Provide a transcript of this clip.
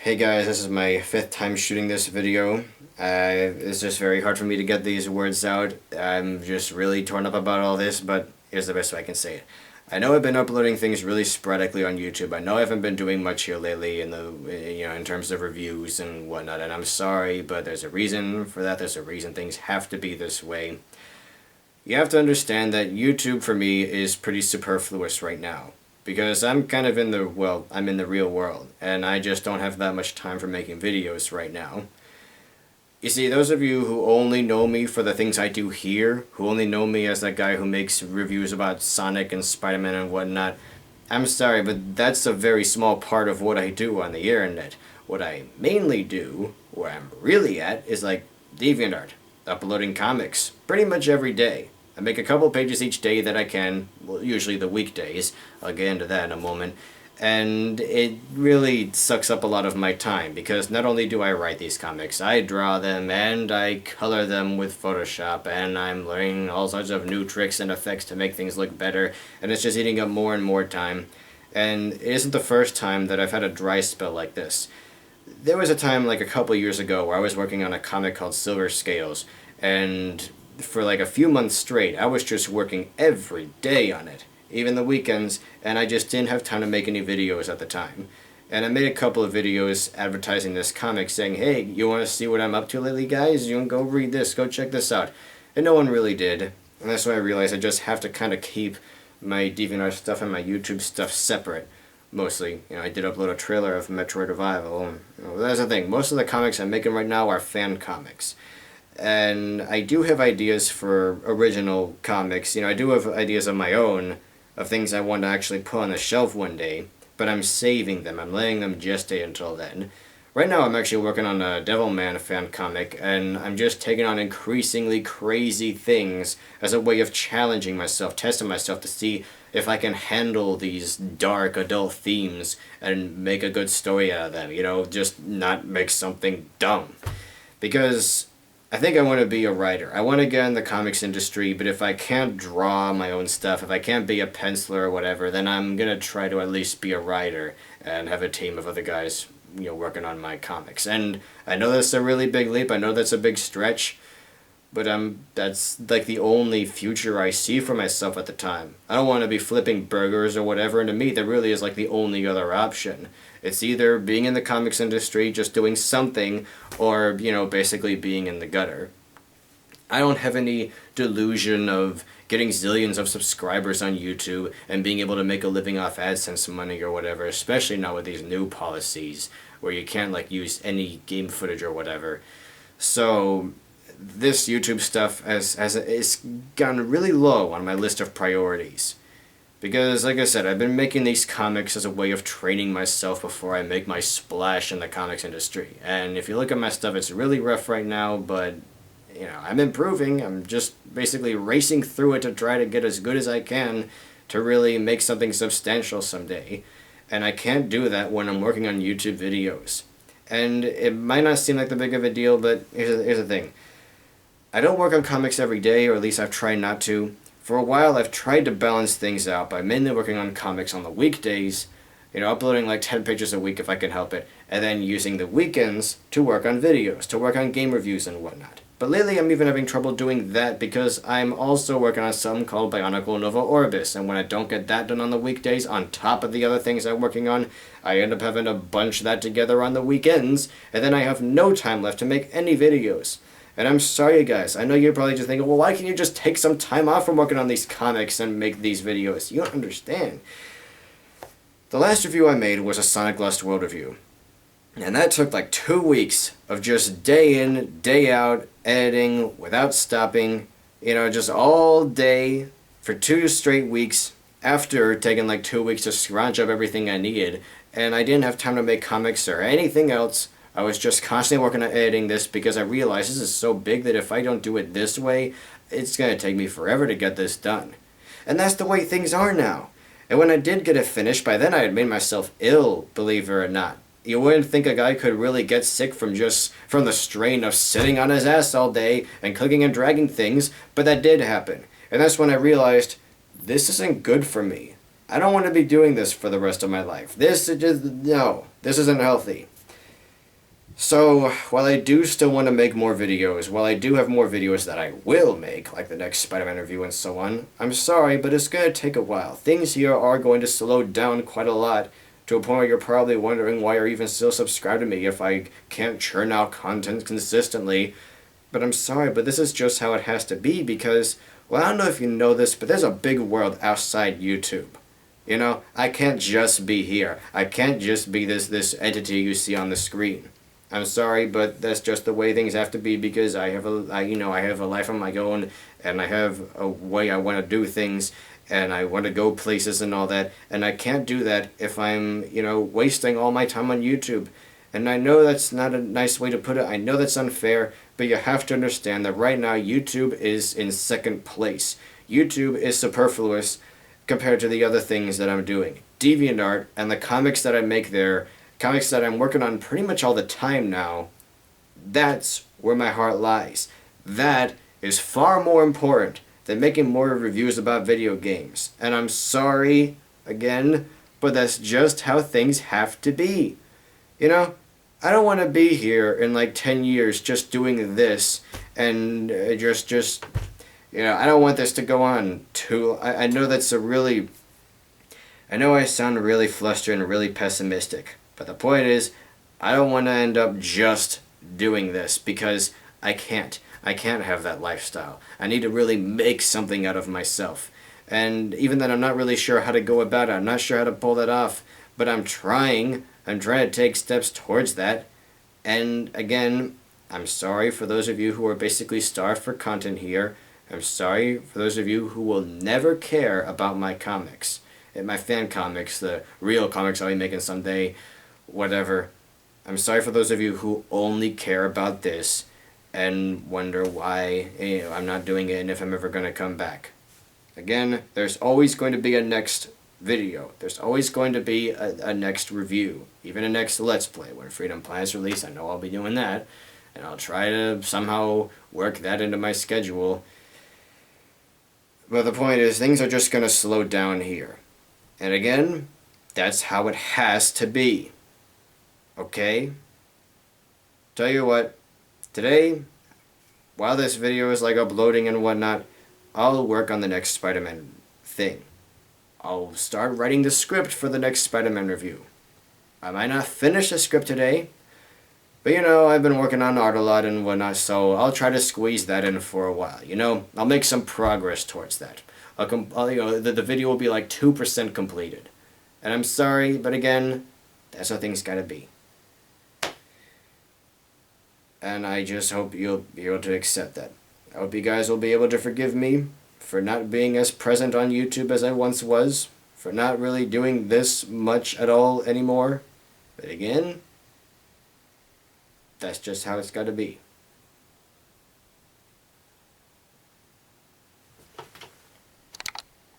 Hey guys, this is my fifth time shooting this video. It's just very hard for me to get these words out. I'm just really torn up about all this, but here's the best way I can say it. I know I've been uploading things really sporadically on YouTube. I know I haven't been doing much here lately in terms of reviews and whatnot, and I'm sorry, but there's a reason for that. There's a reason things have to be this way. You have to understand that YouTube for me is pretty superfluous right now. Because I'm kind of I'm in the real world, and I just don't have that much time for making videos right now. You see, those of you who only know me for the things I do here, who only know me as that guy who makes reviews about Sonic and Spider-Man and whatnot, I'm sorry, but that's a very small part of what I do on the internet. What I mainly do, where I'm really at, is like DeviantArt, uploading comics, pretty much every day. I make a couple pages each day that I can, well, usually the weekdays. I'll get into that in a moment. And it really sucks up a lot of my time, because not only do I write these comics, I draw them and I color them with Photoshop, and I'm learning all sorts of new tricks and effects to make things look better, and it's just eating up more and more time. And it isn't the first time that I've had a dry spell like this. There was a time like a couple years ago where I was working on a comic called Silver Scales, and for like a few months straight, I was just working every day on it, even the weekends, and I just didn't have time to make any videos at the time. And I made a couple of videos advertising this comic, saying, hey, you want to see what I'm up to lately, guys? You can go read this, go check this out. And no one really did. And that's when I realized I just have to kind of keep my DeviantArt stuff and my YouTube stuff separate. Mostly. I did upload a trailer of Metroid Revival. That's the thing. Most of the comics I'm making right now are fan comics. And I do have ideas for original comics. I do have ideas of my own, of things I want to actually put on the shelf one day, but I'm saving them. I'm letting them gestate until then. Right now I'm actually working on a Devilman fan comic, and I'm just taking on increasingly crazy things as a way of challenging myself, testing myself to see if I can handle these dark adult themes and make a good story out of them, just not make something dumb. Because I think I want to be a writer. I want to get in the comics industry, but if I can't draw my own stuff, if I can't be a penciler or whatever, then I'm going to try to at least be a writer and have a team of other guys, working on my comics. And I know that's a really big leap. I know that's a big stretch, but that's like the only future I see for myself at the time. I don't want to be flipping burgers or whatever, and to me that really is like the only other option. It's either being in the comics industry, just doing something, or, basically being in the gutter. I don't have any delusion of getting zillions of subscribers on YouTube and being able to make a living off AdSense money or whatever, especially not with these new policies where you can't, use any game footage or whatever. So this YouTube stuff has gotten really low on my list of priorities. Because, like I said, I've been making these comics as a way of training myself before I make my splash in the comics industry. And if you look at my stuff, it's really rough right now, but, I'm improving. I'm just basically racing through it to try to get as good as I can to really make something substantial someday. And I can't do that when I'm working on YouTube videos. And it might not seem like the big of a deal, but here's the thing. I don't work on comics every day, or at least I've tried not to. For a while, I've tried to balance things out by mainly working on comics on the weekdays, uploading like 10 pages a week if I can help it, and then using the weekends to work on videos, to work on game reviews and whatnot. But lately, I'm even having trouble doing that because I'm also working on something called Bionicle Nova Orbis, and when I don't get that done on the weekdays, on top of the other things I'm working on, I end up having to bunch that together on the weekends, and then I have no time left to make any videos. And I'm sorry, guys. I know you're probably just thinking, well, why can't you just take some time off from working on these comics and make these videos? You don't understand. The last review I made was a Sonic Lost World review. And that took like 2 weeks of just day in, day out, editing without stopping. Just all day for 2 straight weeks after taking like 2 weeks to scrounge up everything I needed. And I didn't have time to make comics or anything else. I was just constantly working on editing this because I realized this is so big that if I don't do it this way, it's going to take me forever to get this done. And that's the way things are now. And when I did get it finished, by then I had made myself ill, believe it or not. You wouldn't think a guy could really get sick from the strain of sitting on his ass all day and clicking and dragging things, but that did happen. And that's when I realized, this isn't good for me. I don't want to be doing this for the rest of my life. This isn't healthy. So, while I do still want to make more videos, while I do have more videos that I will make, like the next Spider-Man review and so on, I'm sorry, but it's going to take a while. Things here are going to slow down quite a lot, to a point where you're probably wondering why you're even still subscribed to me if I can't churn out content consistently. But I'm sorry, but this is just how it has to be because, well, I don't know if you know this, but there's a big world outside YouTube. You know, I can't just be here. I can't just be this entity you see on the screen. I'm sorry, but that's just the way things have to be because I have I have a life of my own, and I have a way I want to do things, and I want to go places and all that, and I can't do that if I'm, wasting all my time on YouTube. And I know that's not a nice way to put it. I know that's unfair, but you have to understand that right now YouTube is in second place. YouTube is superfluous compared to the other things that I'm doing. DeviantArt and the comics that I make there, comics that I'm working on pretty much all the time now, that's where my heart lies. That is far more important than making more reviews about video games. And I'm sorry, again, but that's just how things have to be. I don't want to be here in like 10 years just doing this and I don't want this to go on too. I know that's I know I sound really flustered and really pessimistic, but the point is, I don't want to end up just doing this because I can't. I can't have that lifestyle. I need to really make something out of myself. And even then, I'm not really sure how to go about it. I'm not sure how to pull that off, but I'm trying. I'm trying to take steps towards that. And again, I'm sorry for those of you who are basically starved for content here. I'm sorry for those of you who will never care about my comics. And my fan comics, the real comics I'll be making someday, whatever. I'm sorry for those of you who only care about this and wonder why I'm not doing it and if I'm ever going to come back. Again, there's always going to be a next video. There's always going to be a next review. Even a next Let's Play. When Freedom Planet's released, I know I'll be doing that. And I'll try to somehow work that into my schedule. But the point is, things are just going to slow down here. And again, that's how it has to be. Okay? Tell you what, today, while this video is like uploading and whatnot, I'll work on the next Spider-Man thing. I'll start writing the script for the next Spider-Man review. I might not finish the script today, but I've been working on art a lot and whatnot, so I'll try to squeeze that in for a while. I'll make some progress towards that. The video will be like 2% completed. And I'm sorry, but again, that's how things gotta be. And I just hope you'll be able to accept that. I hope you guys will be able to forgive me for not being as present on YouTube as I once was, for not really doing this much at all anymore. But again, that's just how it's gotta be.